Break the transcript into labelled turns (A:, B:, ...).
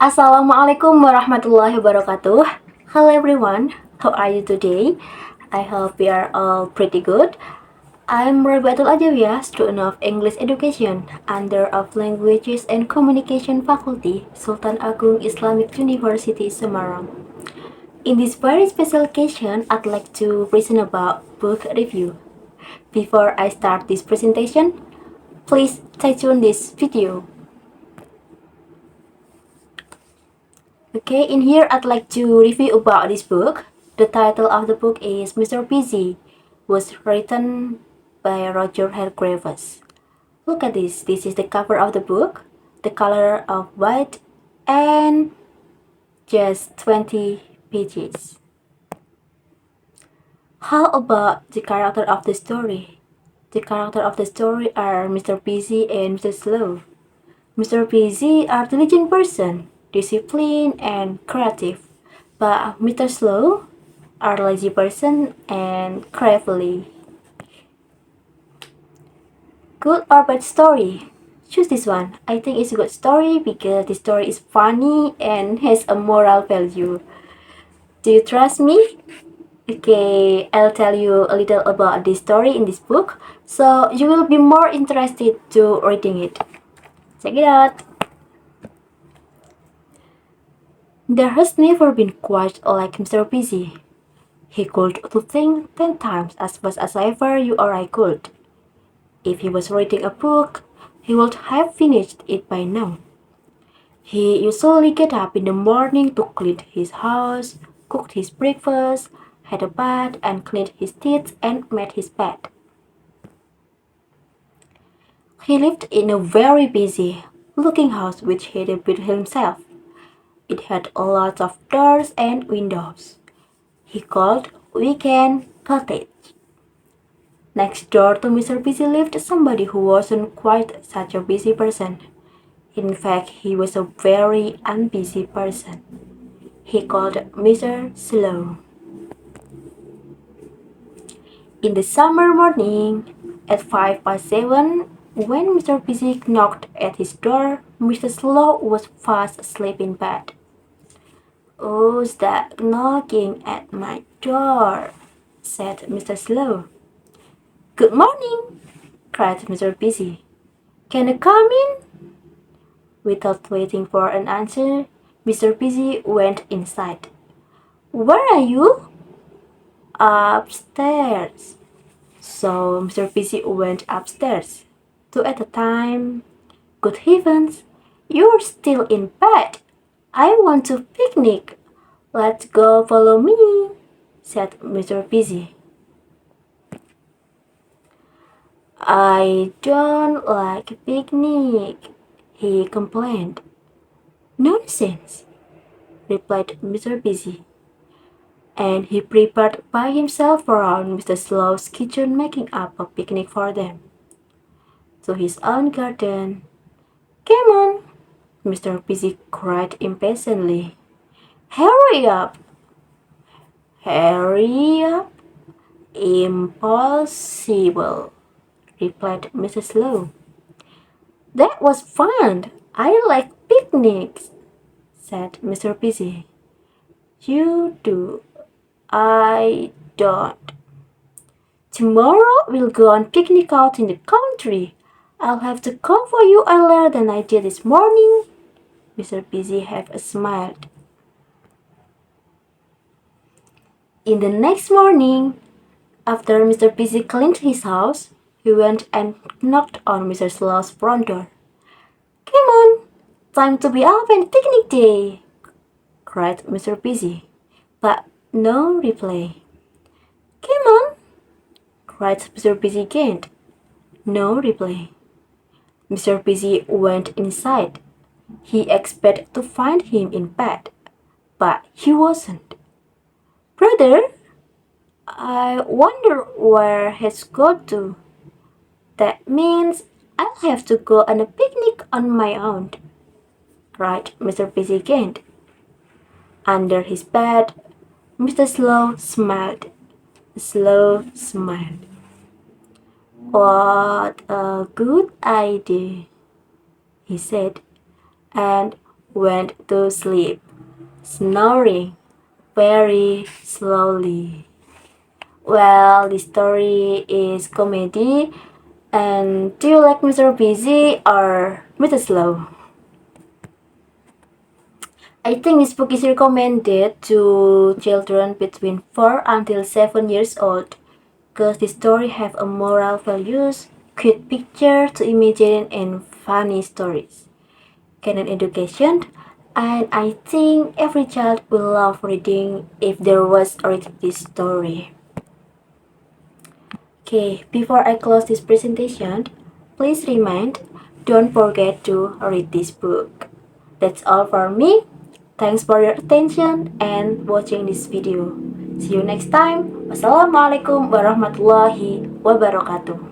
A: Assalamualaikum warahmatullahi wabarakatuh. Hello everyone, how are you today? I hope we are all pretty good. I'm Rebatul Ajawiyah, student of English Education under of Languages and Communication Faculty, Sultan Agung Islamic University, Semarang. In this very special occasion, I'd like to present about book review. Before I start this presentation, please stay tuned this video. Okay, in here I'd like to review about this book. The title of the book is Mr. Busy, was written by Roger Hargreaves. Look at this. This is the cover of the book. The color of white and just 20 pages. How about the character of the story? The character of the story are Mr. Busy and Mr. Slow. Mr. Busy are diligent person, disciplined and creative, but Mr. Slow are lazy person and crafty. Good or bad story? Choose this one. I think it's a good story because the story is funny and has a moral value. Do you trust me? Okay, I'll tell you a little about the story in this book, so you will be more interested to reading it. Check it out. There has never been quite like Mr. Busy. He could to think 10 times as fast as ever you or I could. If he was reading a book, he would have finished it by now. He usually get up in the morning to clean his house, cooked his breakfast, had a bath and cleaned his teeth and made his bed. He lived in a very busy looking house which he had built himself. It had a lot of doors and windows. He called Weekend Cottage. Next door to Mr. Busy lived somebody who wasn't quite such a busy person. In fact, he was a very unbusy person. He called Mr. Slow. In the summer morning, at 7:05, when Mr. Busy knocked at his door, Mr. Slow was fast asleep in bed. "Who's that knocking at my door?" said Mr. Slow. "Good morning," cried Mr. Busy. "Can I come in?" Without waiting for an answer, Mr. Busy went inside. "Where are you?" "Upstairs." So Mr. Busy went upstairs. Two at a time. "Good heavens, you're still in bed. I want to picnic. Let's go, follow me," said Mr. Busy. "I don't like picnic," he complained. "Nonsense," replied Mr. Busy. And he prepared by himself around Mr. Slow's kitchen, making up a picnic for them. To his own garden. "Come on," Mr. Busy cried impatiently. "Hurry up!" "Hurry up? Impossible," replied Mrs. Slow. "That was fun. I like picnics," said Mr. Busy. "You do. I don't. Tomorrow we'll go on picnic out in the country. I'll have to come for you earlier than I did this morning." Mr. Busy half smiled. In the next morning, after Mr. Busy cleaned his house, he went and knocked on Mr. Slow's front door. "Come on, time to be up and picnic day," cried Mr. Busy, but no reply. "Come on," cried Mr. Busy again. No reply. Mr. Busy went inside. He expected to find him in bed, but he wasn't. "Brother, I wonder where he's gone to. That means I'll have to go on a picnic on my own," cried Mr. Busy again. Under his bed, Mr. Slow smiled. Slow smiled. "What a good idea," he said. "And went to sleep, snoring very slowly. Well, the story is comedy. And do you like Mr. Busy or Mr. Slow? I think this book is recommended to children between 4 until 7 years old because the story have a moral values, cute picture to imagine and funny stories. Canon education, and I think every child will love reading if there was already this story. Okay, before I close this presentation, please don't forget to read this book. That's all for me. Thanks for your attention and watching this video. See you next time. Wassalamualaikum warahmatullahi wabarakatuh.